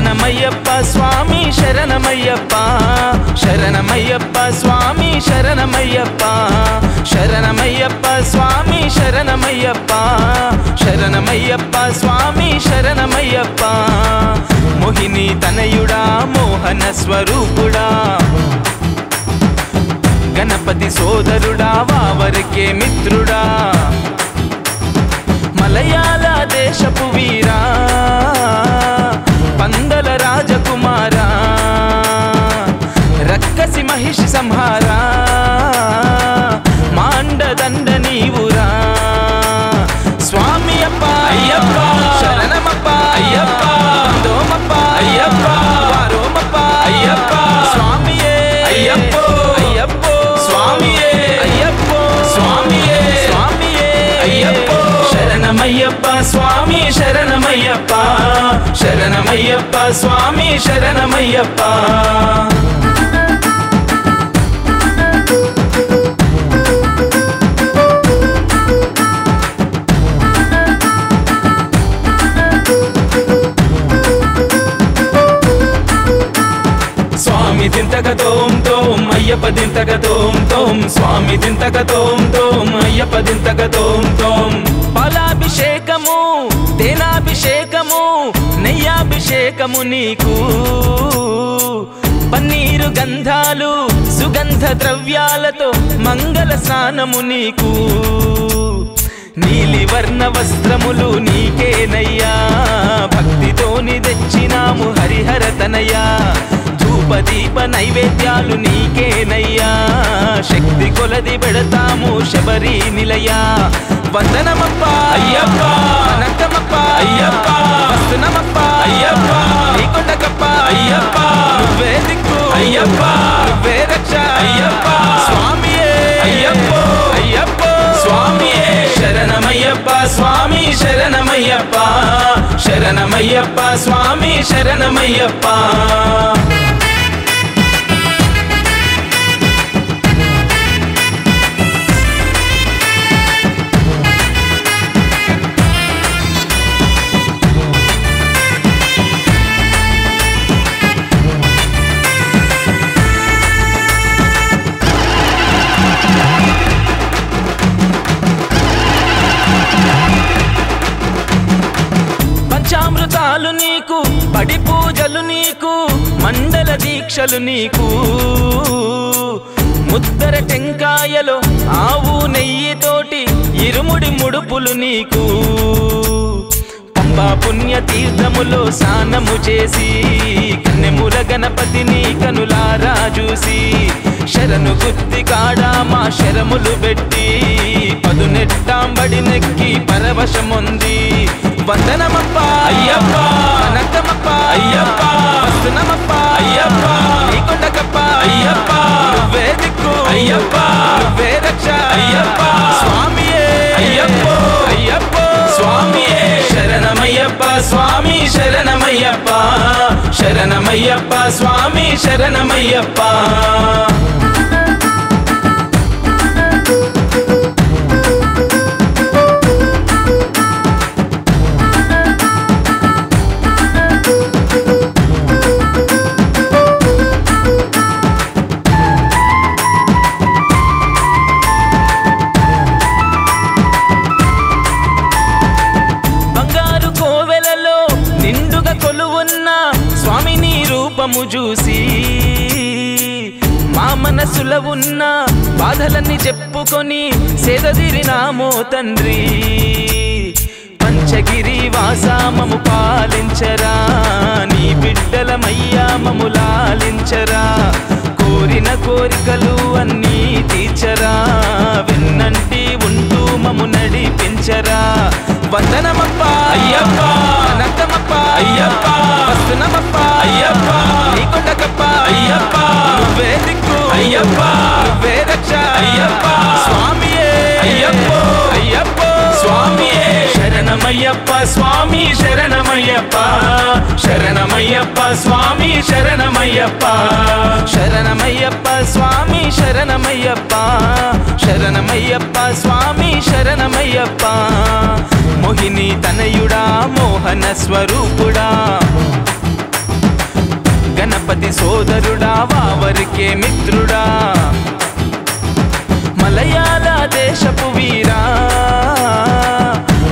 శరణమయ్యప్ప స్వామి శరణమయ్యప్ప శరణమయ్యప్ప స్వామి శరణమయ్యప్ప శరణమయ్యప్ప స్వామి శరణమయ్యప్ప శరణమయ్యప్ప స్వామి శరణమయ్యప్ప మోహిని తనయుడా మోహన స్వరూపుడా గణపతి సోదరుడా వావరికే మిత్రుడా మలయాళ దేశపు వీరా పందల రాజకుమారా రక్కసి మహిషి సంహారా మాండదండ నీవురా స్వామి అప్ప అయ్యప్ప శరణమప్ప అయ్యప్ప దోమప్ప అయ్యప్ప వారోమప్ప అయ్యప్ప స్వామియే అయ్యప్పో అయ్యప్పో స్వామియే అయ్యప్పో స్వామియే స్వామియే అయ్యప్పో శరణమయ్యప్ప స్వామి శరణమయ్యప్ప శరణమయ్యప్ప స్వామి శరణమయ్యప్ప స్వామి దింతక తోం తోం అయ్యప్ప దింతక తోం తోం స్వామి దింతక తోం తోం అయ్యప్ప దింతక తోం తోం పాలాభిషేకము తేనాభిషేకము నెయ్యాభిషేకము నీకు పన్నీరు గంధాలు సుగంధ ద్రవ్యాలతో మంగళ స్నానము నీకు నీలి వర్ణ వస్త్రములు నీకేనయ్యా భక్తితోని తెచ్చినాము హరిహర తనయ్యా ధూపదీప నైవేద్యాలు నీకేనయ్యా శక్తి కొలది పెడతాము శబరి నిలయ వందనమప్ప అయ్యప్ప అనంతమప్ప అయ్యప్ప వస్తునమప్ప అయ్యప్ప నీకొండకప్ప అయ్యప్ప నువ్వే దిక్కు అయ్యప్ప నువ్వే రక్ష అయ్యప్ప స్వామియే అయ్యప్పో అయ్యప్పో స్వామియే శరణమయ్యప్ప స్వామి శరణమయ్యప్ప శరణమయ్యప్ప స్వామి శరణమయ్యప్ప పంచామృతాలు నీకు పడి పూజలు నీకు మండల దీక్షలు నీకు ముద్దర టెంకాయలో ఆవు నెయ్యితోటి ఇరుముడి ముడుపులు నీకు పంబా పుణ్య తీర్థములో స్నానము చేసి కన్నెముల గణపతిని కనులారా చూసి శరణు గుత్తి కాడా మా శరములు పెట్టి పదునెట్టాంబడి నెక్కి పరవశముంది వందనమప్ప అయ్యప్ప అనంతమప్ప అయ్యప్ప వస్తునమప్ప అయ్యప్ప నీకొండకప్ప అయ్యప్ప నువ్వే దిక్కు అయ్యప్ప నువ్వే రక్ష అయ్యప్ప స్వామియే అయ్యప్పో అయ్యప్పో స్వామియే శరణమయ్యప్ప స్వామి శరణమయ్యప్ప శరణమయ్యప్ప స్వామి శరణమయ్యప్ప చూసి మా మనసులో ఉన్న బాధలన్నీ చెప్పుకొని సేదదీరినామో తండ్రి పంచగిరి వాసా మము పాలించరా నీ బిడ్డలమయ్యా మము లాలించరా కోరిన కోరికలు అన్నీ తీర్చరా వెన్నంటి ఉంటూ మము నడిపించరా వందనమప్ప అయ్యప్ప అనంతమప్ప అయ్యప్ప వస్తునమప్ప అయ్యప్ప నీకొండకప్ప అయ్యప్ప నువ్వే దిక్కు అయ్యప్ప నువ్వే రక్ష అయ్యప్ప స్వామియే అయ్యప్పో అయ్యప్పో స్వామియే శరణమయ్యప్ప స్వామి శరణమయ్యప్ప శరణమయ్యప్ప స్వామి శరణమయ్యప్ప శరణమయ్యప్ప స్వామి శరణమయ్యప్ప శరణమయ్యప్ప స్వామి శరణమయ్యప్ప మోహిని తనయుడా మోహన స్వరూపుడా సోదరుడా వావరికే మిత్రుడా మలయాళ దేశపు వీరా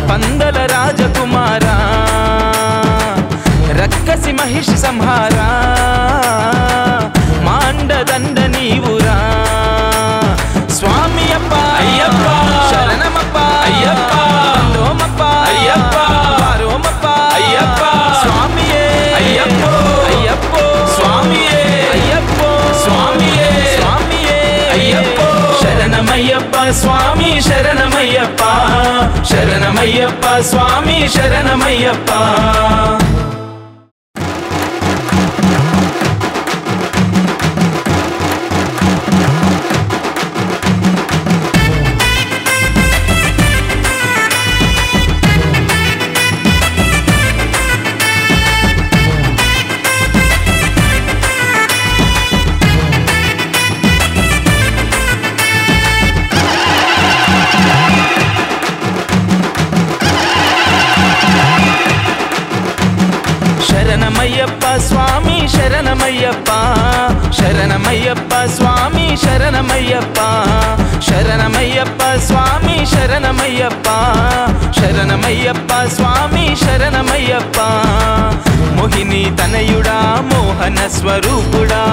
పందల రాజకుమారా రక్కసి మహిషి సంహారా మాండదండ నీవురా స్వామి అప్ప అయ్యప్ప శరణమప్ప అయ్యప్ప వందోమప్ప అయ్యప్ప వారోమప్ప అయ్యప్ప స్వామియే అయ్యప్పో అయ్యప్పో స్వామియే అయ్యప్పో స్వామియే స్వామియే అయ్యప్పో శరణమయ్యప్ప స్వామి శరణమయ్యప్ప శరణమయ్యప్ప స్వామి శరణమయ్యప్ప శరణమయ్యప్ప స్వామి శరణమయ్యప్ప శరణమయ్యప్ప స్వామి శరణమయ్యప్ప శరణమయ్యప్ప స్వామి శరణమయ్యప్ప శరణమయ్యప్ప స్వామి శరణమయ్యప్ప మోహిని తనయుడా మోహన స్వరూపుడా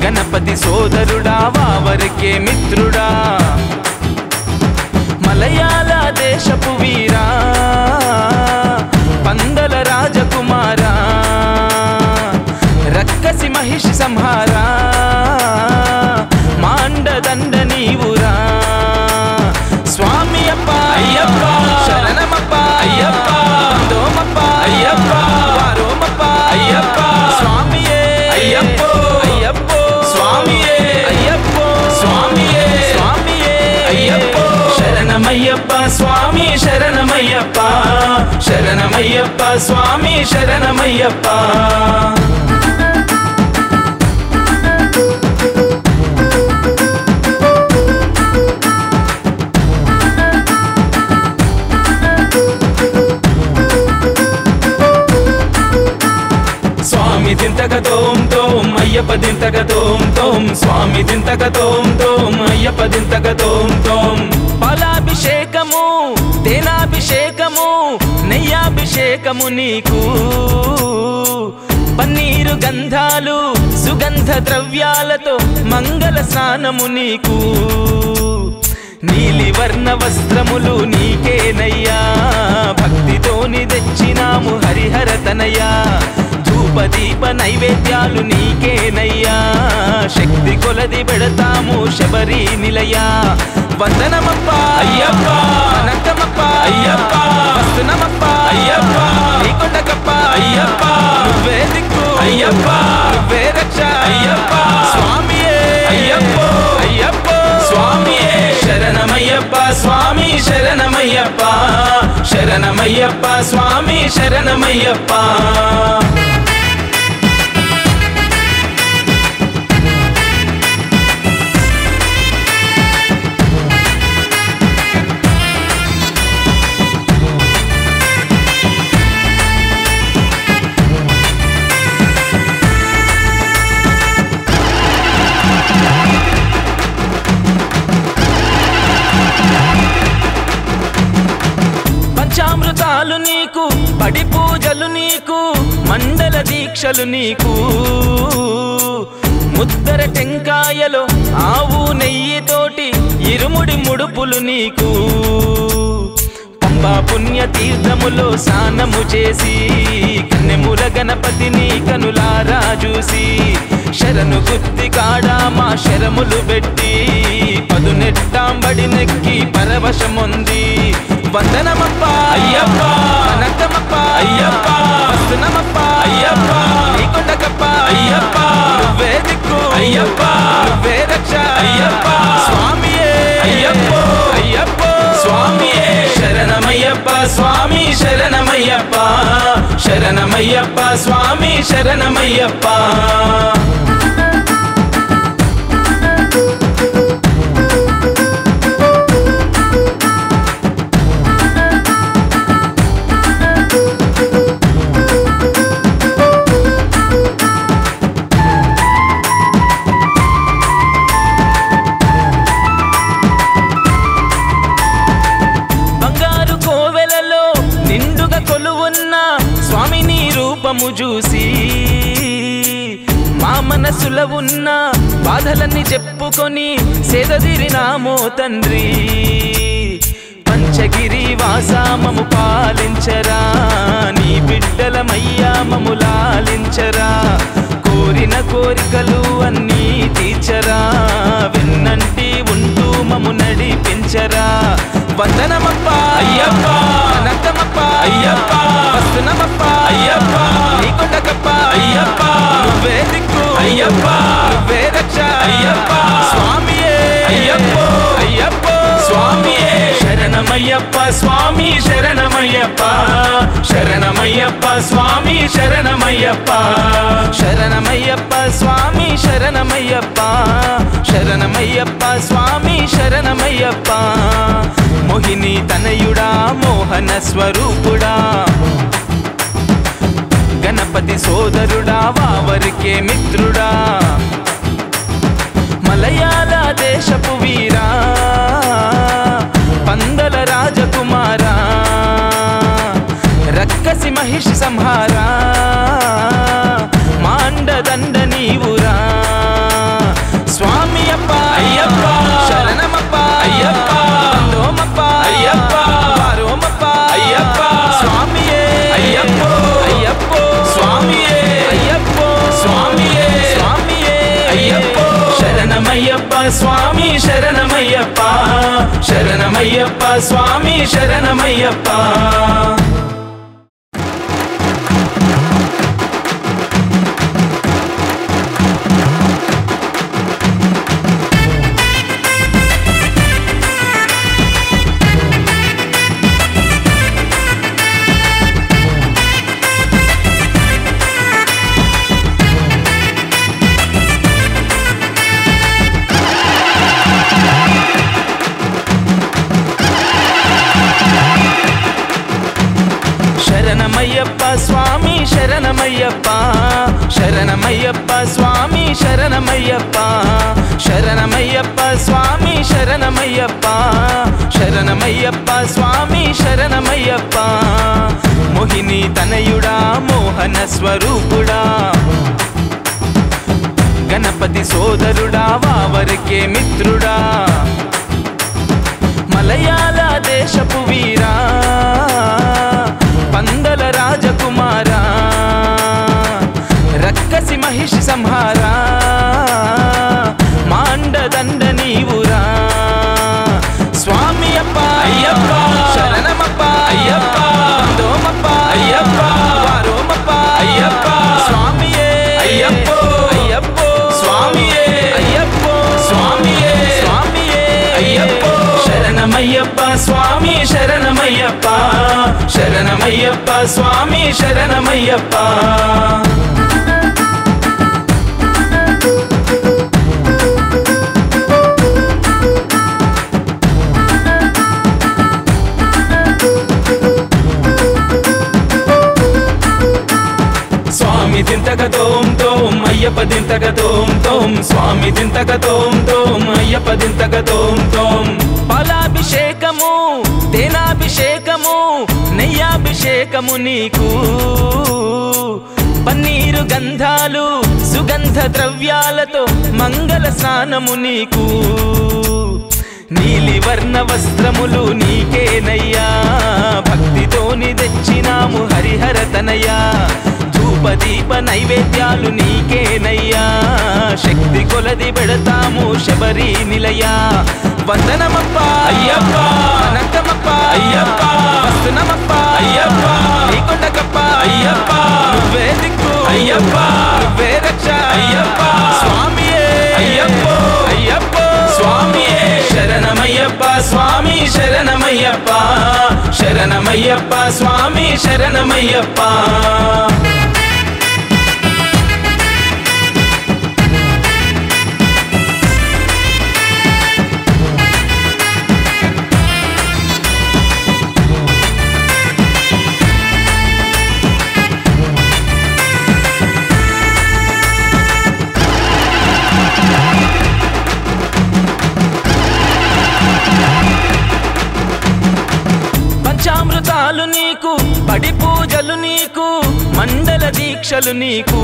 గణపతి సోదరుడా వావరికే మిత్రుడా మలయాళ దేశపు వీరా పందల రాజకుమారా రక్కసి మహిషి సంహారా మాండదండ నీవురా స్వామి అప్ప అయ్యప్ప శరణమప్ప అయ్యప్ప వందోమప్ప అయ్యప్ప వారోమప్ప అయ్యప్ప స్వామియే అయ్యప్పో అయ్యప్పో స్వామియే అయ్యప్పో స్వామియే స్వామియే అయ్యప్పో శరణమయ్యప్ప స్వామి శరణమయ్యప్ప శరణమయ్యప్ప స్వామి శరణమయ్యప్ప స్వామి దింతక తోం తోం అయ్యప్ప దింతక తోం తోం స్వామి దింతక తోం తోం అయ్యప్ప దింతక తోం తోం పాలాభిషేకము తేనాభిషేకము నెయ్యాభిషేకము నీకు పన్నీరు గంధాలు సుగంధ ద్రవ్యాలతో మంగళ స్నానము నీకు నీలి వర్ణ వస్త్రములు నీకేనయ్యా భక్తితోని తెచ్చినాము హరిహర తనయ్యా ధూపదీప నైవేద్యాలు నీకేనయ్యా శక్తి కొలది పెడతాము శబరి నిలయా వందనమప్ప అయ్యప్ప అనంతమప్ప అయ్యప్ప వస్తునమప్ప అయ్యప్ప నీకొండకప్ప అయ్యప్ప నువ్వే దిక్కు అయ్యప్ప నువ్వే రక్ష అయ్యప్ప స్వామియే అయ్యప్పో అయ్యప్పో స్వామియే శరణమయ్యప్ప స్వామి శరణమయ్యప్ప శరణమయ్యప్ప స్వామి శరణమయ్యప్ప పంచామృతాలు నీకు పడి పూజలు నీకు మండల దీక్షలు నీకు ముద్దర టెంకాయలో ఆవు నెయ్యితోటి ఇరుముడి ముడుపులు నీకు పంబా పుణ్య తీర్థములో స్నానము చేసి కన్నెముల గణపతిని కనులారా చూసి శరణు గుత్తి కాడా మా శరములు పెట్టి పదునెట్టాంబడి నెక్కి పరవశముంది వందనమప్ప అయ్యప్ప అనంతమప్ప అయ్యప్ప వస్తునమప్ప అయ్యప్ప నీకొండకప్ప అయ్యప్ప నువ్వే దిక్కు అయ్యప్ప నువ్వే రక్ష అయ్యప్ప స్వామియే అయ్యప్పో అయ్యప్పో స్వామియే శరణమయ్యప్ప స్వామి శరణమయ్యప్ప శరణమయ్యప్ప స్వామి శరణమయ్యప్ప రూపము చూసి మా మనసులో ఉన్న బాధలన్నీ చెప్పుకొని సేదదీరినామో తండ్రి పంచగిరి వాసా మము పాలించరా నీ బిడ్డలమయ్యా మము లాలించరా కోరిన కోరికలు అన్నీ తీర్చరా వెన్నంటి ఉంటూ మము నడిపించరా వందనమప్ప అయ్యప్ప అనంతమప్ప అయ్యప్ప వస్తునమప్ప అయ్యప్ప నీ కొండకప్ప అయ్యప్ప నువ్వే దిక్కు అయ్యప్ప నువ్వే రక్ష అయ్యప్ప స్వామియే అయ్యప్ప అయ్యప్ప స్వామియే శరణమయ్యప్ప స్వామి శరణమయ్యప్ప శరణమయ్యప్ప స్వామి శరణమయ్యప్ప శరణమయ్యప్ప స్వామి శరణమయ్యప్ప శరణమయ్యప్ప స్వామి శరణమయ్యప్ప మోహిని తనయుడా మోహన స్వరూపుడా గణపతి సోదరుడా వావరికే మిత్రుడా మలయాళ దేశపు వీరా పందల రాజకుమారా రక్కసి మహిషి సంహారా మాండదండ నీవురా స్వామి అప్ప అయ్యప్ప శరణమప్ప అయ్యప్ప లోమప్ప అయ్యప్ప వారోమప్ప అయ్యప్ప స్వామియే అయ్యప్ప అయ్యప్ప స్వామియే అయ్యప్ప స్వామియే స్వామియే అయ్యప్ప శరణమయ్యప్ప స్వామి శరణమయ్యప్ప శరణమయ్యప్ప స్వామి శరణమయ్యప్ప శరణమయ్యప్ప స్వామి శరణమయ్యప్ప శరణమయ్యప్ప స్వామి శరణమయ్యప్ప శరణమయ్యప్ప స్వామి శరణమయ్యప్ప శరణమయ్యప్ప స్వామి శరణమయ్యప్ప మోహిని తనయుడా మోహన స్వరూపుడా గణపతి సోదరుడా వావరికే మిత్రుడా మలయాళ దేశపు వీరా పందల రాజకుమారా రక్కసి మహిషి సంహారా మాండదండ నీవురా స్వామి అప్ప అయ్యప్ప శరణమప్ప అయ్యప్ప దోమప్ప అయ్యప్ప వారోమప్ప అయ్యప్ప స్వామియే అయ్యప్ప అయ్యప్ప స్వామియే అయ్యప్ప స్వామియే స్వామియే అయ్యప్ప శరణమయ్యప్ప స్వామి శరణమయ్యప్ప శరణమయ్యప్ప స్వామి శరణమయ్యప్ప స్వామి దింతక తోం తోం అయ్యప్ప దింతక తోం తోం స్వామి దింతక తోం తోం అయ్యప్ప దింతక తోం తోం పాలాభిషేకము తేనాభిషేకము నెయ్యాభిషేకము నీకు పన్నీరు గంధాలు సుగంధ ద్రవ్యాలతో మంగళ స్నానము నీకు నీలి వర్ణ వస్త్రములు నీకేనయ్యా భక్తితోని తెచ్చినాము హరిహర తనయ్యా ధూపదీప నైవేద్యాలు నీకేనయ్యా శక్తి కొలది పెడతాము శబరి నిలయా వందనమప్ప అయ్యప్ప అనంతమప్ప అయ్యప్ప వస్తునమప్ప అయ్యప్ప నీ కొండకప్ప అయ్యప్ప నువ్వే దిక్కు అయ్యప్ప నువ్వే రక్ష అయ్యప్ప స్వామియే అయ్యప్ప అయ్యప్ప స్వామియే శరణమయ్యప్ప స్వామి శరణమయ్యప్ప శరణమయ్యప్ప స్వామి శరణమయ్యప్ప పంచామృతాలు నీకు పడి పూజలు నీకు మండ మండల దీక్షలు నీకు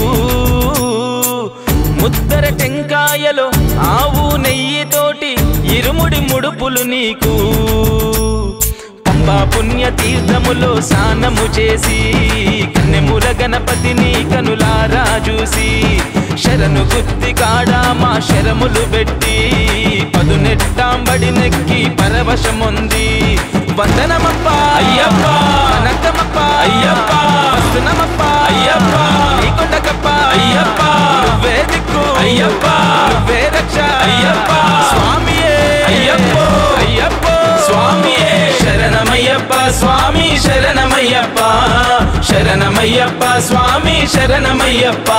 ముద్దర టెంకాయలో ఆవు నెయ్యితోటి ఇరుముడి ముడుపులు నీకు పంబా పుణ్య తీర్థములో స్నానము చేసి కన్నెముల గణపతిని కనులారా చూసి శరణు గుత్తి కాడా మా శరములు పెట్టి పదునెట్టాంబడి నెక్కి పరవశముంది వందనమప్ప అయ్యప్ప కనకమప్ప అయ్యప్ప వస్తునమప్ప అయ్యప్ప నీకొండకప్ప అయ్యప్ప నువ్వే దిక్కు అయ్యప్ప నువ్వే రక్ష అయ్యప్ప స్వామియే అయ్యప్ప అయ్యప్ప స్వామియే శరణమయ్యప్ప స్వామి శరణమయ్యప్ప శరణమయ్యప్ప స్వామి శరణమయ్యప్ప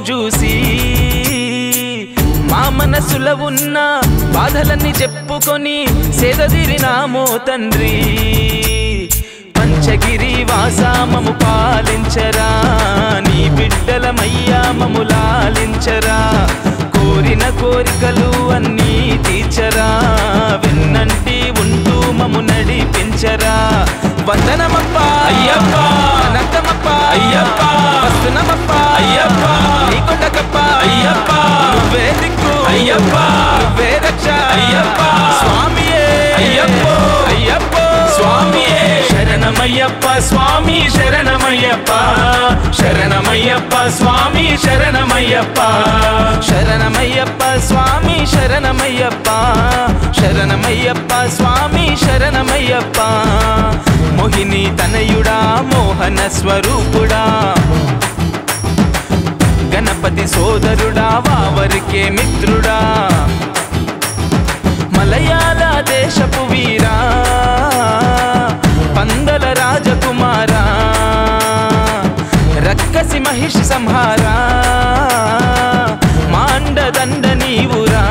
చూసి మా మనసులో ఉన్న బాధలన్నీ చెప్పుకొని సేదదీరినామో తండ్రి పంచగిరి వాసా మము పాలించరా నీ బిడ్డలమయ్యా మము లాలించరా కోరిన కోరికలు అన్నీ తీర్చరా వెన్నంటి ఉంటూ మము నడిపించరా వందనమప్ప అయ్యప్ప కనకమప్ప అయ్యప్ప వస్తునమప్ప అయ్యప్ప నీకొండకప్ప అయ్యప్ప నువ్వే దిక్కు అయ్యప్ప నువ్వే రక్ష అయ్యప్ప స్వామియే అయ్యప్ప అయ్యప్ప స్వామియే శరణమయ్యప్ప స్వామి శరణమయ్యప్ప శరణమయ్యప్ప స్వామి శరణమయ్యప్ప శరణమయ్యప్ప స్వామి శరణమయ్యప్ప శరణమయ్యప్ప స్వామి శరణమయ్యప్ప మోహిని తనయుడా మోహన స్వరూపుడా గణపతి సోదరుడా వావరికే మిత్రుడా మలయాళ దేశపు వీరా పందల రాజకుమారా రక్కసి మహిషి సంహారా మాండదండ నీవురా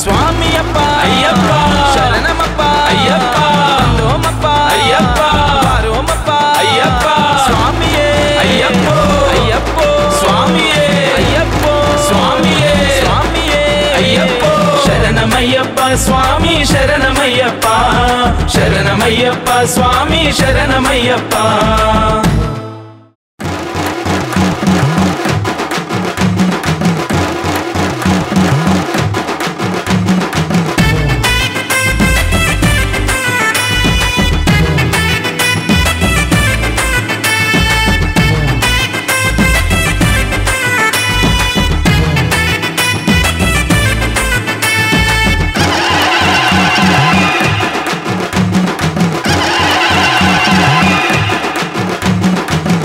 స్వామి అప్ప అయ్యప్ప శరణమప్ప అయ్యప్ప రోమప్ప అయ్యప్ప రోమప్ప అయ్యప్ప స్వామియే అయ్యప్ప అయ్యప్ప స్వామియే అయ్యప్ప స్వామియే స్వామియే అయ్యప్ప శరణమయ్యప్ప స్వామి శరణమయ్యప్ప శరణమయ్యప్ప స్వామి శరణమయ్యప్ప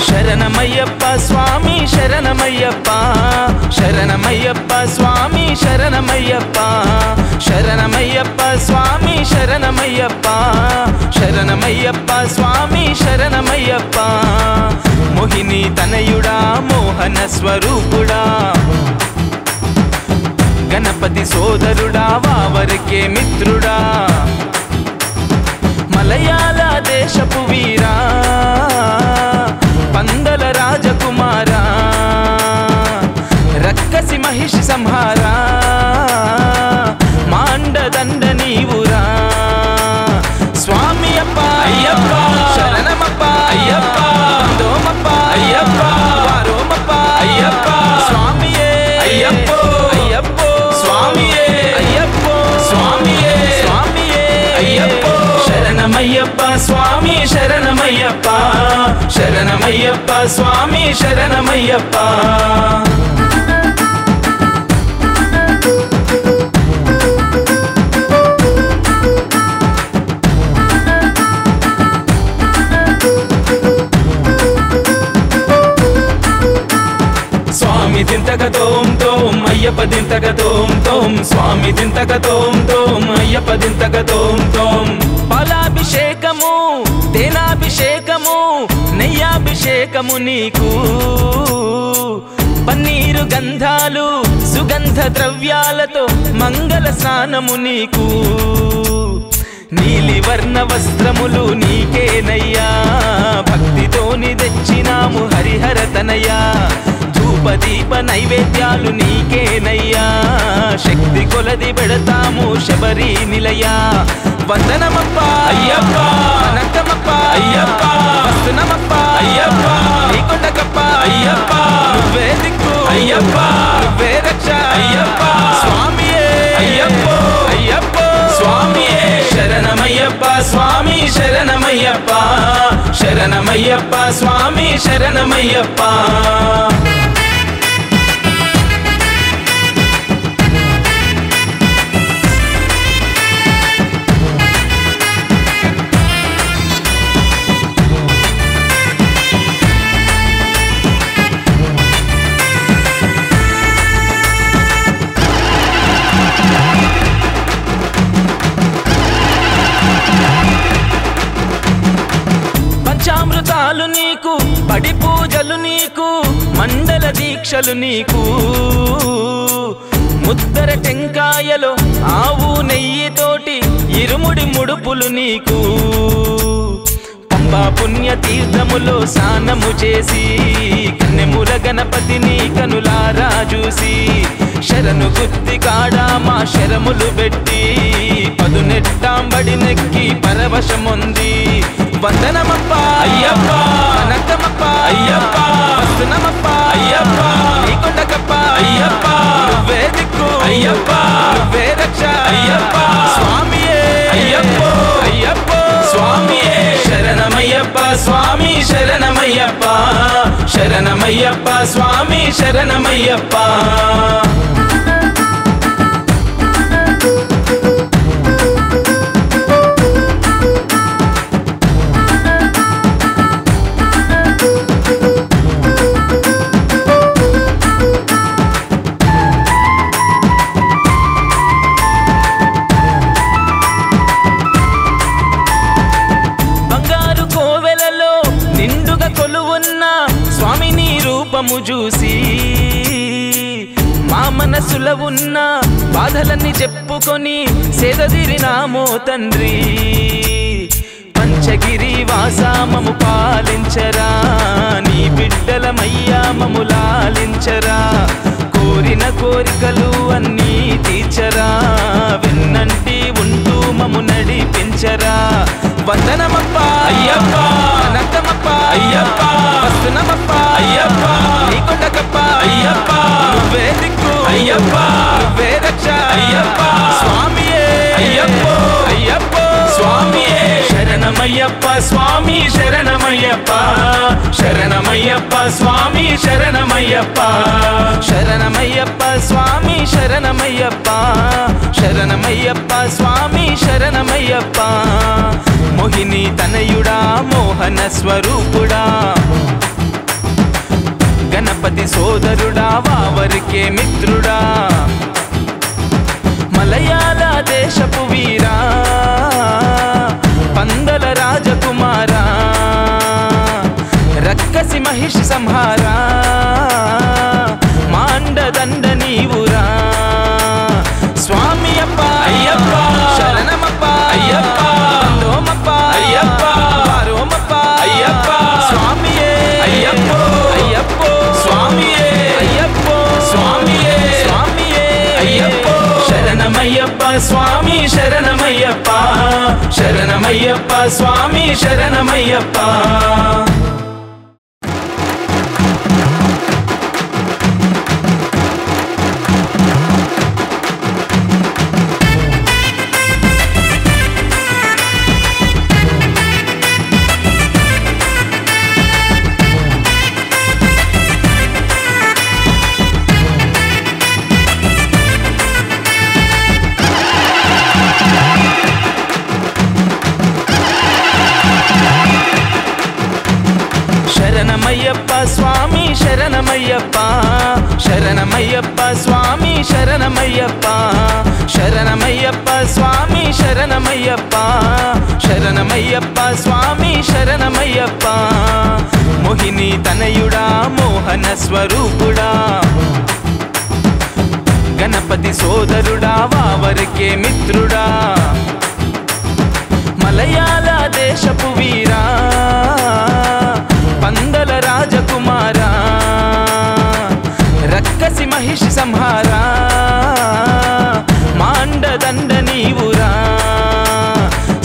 శరణమయ్యప్ప స్వామి శరణమయ్యప్ప శరణమయ్యప్ప స్వామి శరణమయ్యప్ప శరణమయ్యప్ప స్వామి శరణమయ్యప్ప శరణమయ్యప్ప స్వామి శరణమయ్యప్ప మోహిని తనయుడా మోహన స్వరూపుడా గణపతి సోదరుడా వావరికే మిత్రుడా మలయాళ దేశపు వీరా పందల రాజకుమారా రక్కసి మహిషి సంహారా మాండదండ నీవురా స్వామి అప్ప అయ్యప్ప శరణమప్ప అయ్యప్ప దోమప్ప అయ్యప్ప రోమప్ప అయ్యప్ప స్వామియే అయ్యప్ప అయ్యప్ప స్వామియే అయ్యప్ప స్వామియే స్వామియే అయ్యప్ప శరణమయ్యప్ప స్వామి శరణమయ్యప్ప శరణమయ్యప్ప స్వామి శరణమయ్యప్ప స్వామి దింతక తోం తోం అయ్యప్ప దింతక తోం తోం స్వామి దింతక తోం తోం అయ్యప్ప దింతక తోం తోం పాలాభిషేకము తేనాభిషేకము నెయ్యాభిషేకము నీకు పన్నీరు గంధాలు సుగంధ ద్రవ్యాలతో మంగళ స్నానము నీకు నీలి వర్ణ వస్త్రములు నీకేనయ్యా భక్తితోని తెచ్చినాము హరిహర తనయ్యా ధూపదీప నైవేద్యాలు నీకేనయ్యా శక్తి కొలది పెడతాము శబరి నిలయా వందనమప్ప అయ్యప్ప అనంతమప్ప అయ్యప్ప వస్తునమప్ప అయ్యప్ప నీకొండకప్ప అయ్యప్ప నువ్వే దిక్కు అయ్యప్ప నువ్వే రక్ష అయ్యప్ప స్వామియే అయ్యప్ప అయ్యప్ప స్వామియే శరణమయ్యప్ప స్వామి శరణమయ్యప్ప శరణమయ్యప్ప స్వామి శరణమయ్యప్ప పంచామృతాలు నీకు పడి పూజలు నీకు మండల దీక్షలు నీకు ముద్దర టెంకాయలో ఆవు నెయ్యితోటి ఇరుముడి ముడుపులు నీకు పంబా పుణ్య తీర్థములో స్నానము చేసి కన్నెముల గణపతిని కనులారా చూసి శరణు గుత్తి కాడా మా శరములు పెట్టి పదునెట్టాంబడి నెక్కి పరవశముంది వందనమప్ప అయ్యప్ప అనంతమప్ప అయ్యప్ప వస్తునమప్ప అయ్యప్ప నీకొండకప్ప అయ్యప్ప నువ్వే దిక్కు అయ్యప్ప నువ్వే రక్ష అయ్యప్ప స్వామియే అయ్యప్ప అయ్యప్ప స్వామియే శరణమయ్యప్ప స్వామి శరణమయ్యప్ప శరణమయ్యప్ప స్వామి శరణమయ్యప్ప చూసి మా మనసులో ఉన్న బాధలన్నీ చెప్పుకొని సేదదిరినామో తండ్రి పంచగిరి వాసామము పాలించరా నీ బిడ్డలమయ్యా మము లాలించరా కోరిన కోరికలు అన్నీ తీర్చరా వెన్నంటి ఉంటూ మము నడిపించరా వందనమప్ప అయ్యప్ప అనంతమప్ప అయ్యప్ప వస్తునమప్ప అయ్యప్ప నీకొండకప్ప అయ్యప్ప నువ్వే దిక్కు అయ్యప్ప నువ్వే రక్ష అయ్యప్ప స్వామియే అయ్యప్ప అయ్యప్ప స్వామియే శరణమయ్యప్ప స్వామి శరణమయ్యప్ప శరణమయ్యప్ప స్వామి శరణమయ్యప్ప శరణమయ్యప్ప స్వామి శరణమయ్యప్ప శరణమయ్యప్ప స్వామి శరణమయ్యప్ప మోహిని తనయుడా మోహన స్వరూపుడా గణపతి సోదరుడా వావరికే మిత్రుడా మలయాళ దేశపు వీరా పందల రాజకుమారా రక్కసి మహిషి సంహారా మాండదండ నీవురా స్వామి అప్ప అయ్యప్ప శరణమప్ప అయ్యప్ప లోమప్ప అయ్యప్ప వారోమప్ప అయ్యప్ప స్వామియే అయ్యప్ప అయ్యప్ప స్వామియే అయ్యప్ప స్వామియే స్వామియే అయ్యప్ప శరణమయ్యప్ప స్వామి శరణమయ్యప్ప శరణమయ్యప్ప స్వామి శరణమయ్యప్ప శరణమయ్యప్ప స్వామి శరణమయ్యప్ప శరణమయ్యప్ప స్వామి శరణమయ్యప్ప శరణమయ్యప్ప స్వామి శరణమయ్యప్ప శరణమయ్యప్ప స్వామి శరణమయ్యప్ప మోహిని తనయుడా మోహన స్వరూపుడా గణపతి సోదరుడా వావరికే మిత్రుడా మలయాళ దేశపు వీరా పందల రాజకుమారా రక్కసి మహిషి సంహారా మాండదండ నీవురా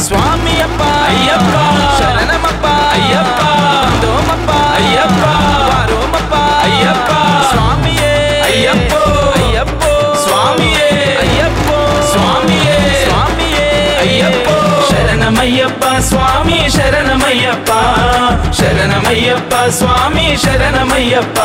స్వామి అప్ప అయ్యప్ప శరణమప్ప అయ్యప్ప వందోమప్ప అయ్యప్ప వారోమప్ప అయ్యప్ప స్వామియే అయ్యప్పో అయ్యప్పో స్వామియే అయ్యప్పో స్వామియే స్వామియే అయ్యప్పో శరణమయ్యప్ప స్వామి శరణమయ్యప్ప శరణమయ్యప్ప స్వామి శరణమయ్యప్ప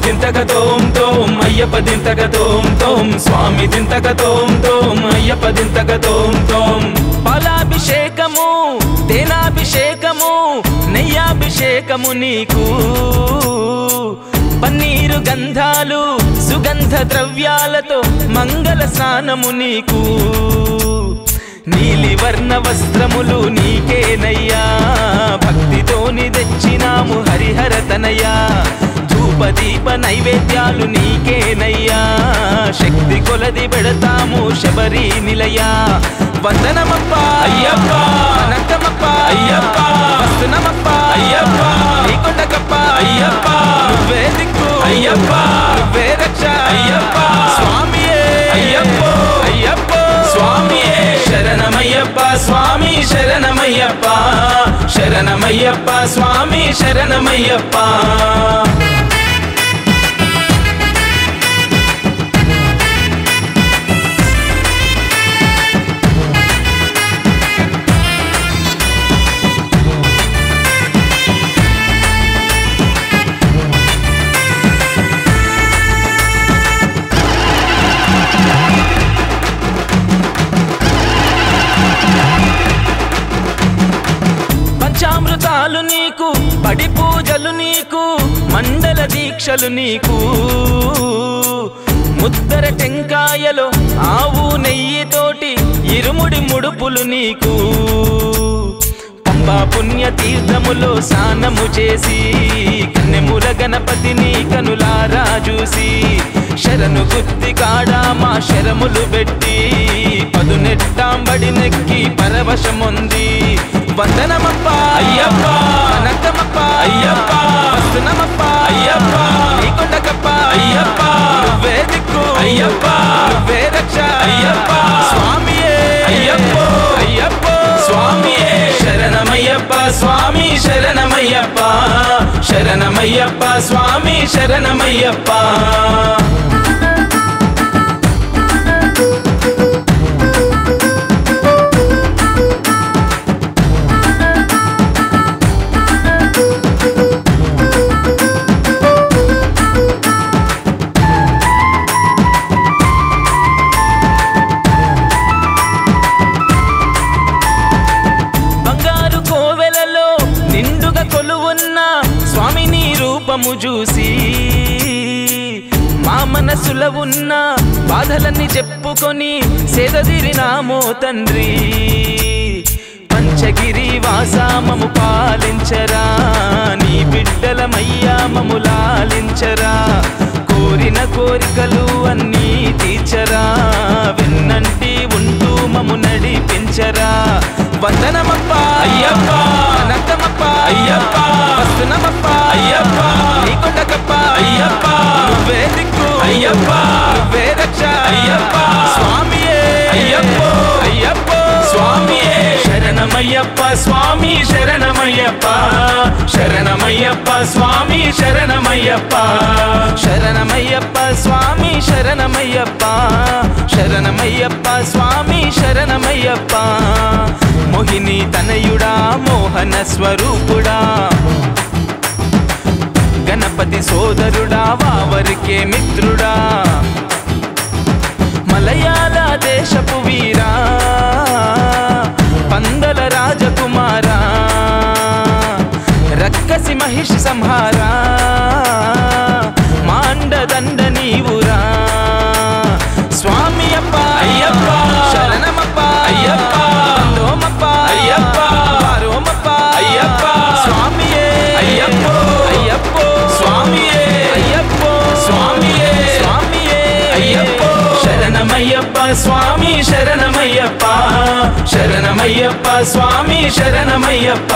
దింతక తోం తోం అయ్యప్ప దింతక తోం తోం స్వామి దింతక తోం తోం అయ్యప్ప దింతక తోం తోం పాలాభిషేకము తేనాభిషేకము నెయ్యాభిషేకము నీకు పన్నీరు గంధాలు సుగంధ ద్రవ్యాలతో మంగళ స్నానము నీకు నీలి వర్ణ వస్త్రములు నీకేనయ్యా భక్తితోని తెచ్చినాము హరిహర తనయ్యా ధూపదీప నైవేద్యాలు నీకేనయ్యా శక్తి కొలది పెడతాము శబరి నిలయ వందనమప్ప అయ్యప్ప అనంతమప్ప అయ్యప్ప వస్తునమప్ప అయ్యప్ప నీకొండకప్ప అయ్యప్ప నువ్వే దిక్కు అయ్యప్ప నువ్వే రక్ష అయ్యప్ప స్వామియే అయ్యప్పో అయ్యప్పో స్వామియే శరణమయ్యప్ప స్వామి శరణమయ్యప్ప శరణమయ్యప్ప స్వామి శరణమయ్యప్ప పంచామృతాలు నీకు పడి పూజలు నీకు మండల దీక్షలు నీకు ముద్దర టెంకాయలో ఆవు నెయ్యితోటి ఇరుముడి ముడుపులు నీకు పంబా పుణ్య తీర్థములో స్నానము చేసి కన్నెముల గణపతిని కనులారా చూసి శరణు గుత్తి కాడా మా శరములు పెట్టి పదునెట్టాంబడి నెక్కి పరవశముంది వందనమప్ప అయ్యప్ప అనంతమప్ప అయ్యప్ప వస్తునమప్ప అయ్యప్ప నీకొండకప్ప అయ్యప్ప నువ్వే దిక్కు అయ్యప్ప నువ్వే రక్ష అయ్యప్ప స్వామియే అయ్యప్పో అయ్యప్పో స్వామియే శరణమయ్యప్ప స్వామి శరణమయ్యప్ప శరణమయ్యప్ప స్వామి శరణమయ్యప్ప చూసి మా మనసులో ఉన్న బాధలన్నీ చెప్పుకొని సేదదీరినామో తండ్రి పంచగిరి వాసామము పాలించరా నీ బిడ్డలమయ్యా మము లాలించరా కోరిన కోరికలు అన్నీ తీర్చరా వెన్నంటి ఉంటూ మము నడిపించరా వందనమప్ప అయ్యప్ప అనంతమప్ప అయ్యప్ప వస్తునమప్ప అయ్యప్ప నీకొండకప్ప అయ్యప్ప నువ్వే దిక్కు అయ్యప్ప నువ్వే రక్ష అయ్యప్ప స్వామియే అయ్యప్పో అయ్యప్పో స్వామియే శరణమయ్యప్ప స్వామి శరణమయ్యప్ప శరణమయ్యప్ప స్వామి శరణమయ్యప్ప శరణమయ్యప్ప స్వామి శరణమయ్యప్ప శరణమయ్యప్ప స్వామి శరణమయ్యప్ప మోహిని తనయుడా మోహన స్వరూపుడా గణపతి సోదరుడా వావరికే మిత్రుడా మలయాళ దేశపు వీరా పందల రాజకుమారా రక్కసి మహి మహిషి సంహారా మాండదండ నీవురా స్వామి అప్ప అయ్యప్ప శరణమప్ప అయ్యప్ప బందోమప్ప అయ్యప్ప వారోమప్ప అయ్యప్ప స్వామియే అయ్యప్పో అయ్యప్పో స్వామియే అయ్యప్పో స్వామియే స్వామియే అయ్యప్పో శరణమయ్యప్ప స్వామి శరణమయ్యప్ప శరణమయ్యప్ప స్వామి శరణమయ్యప్ప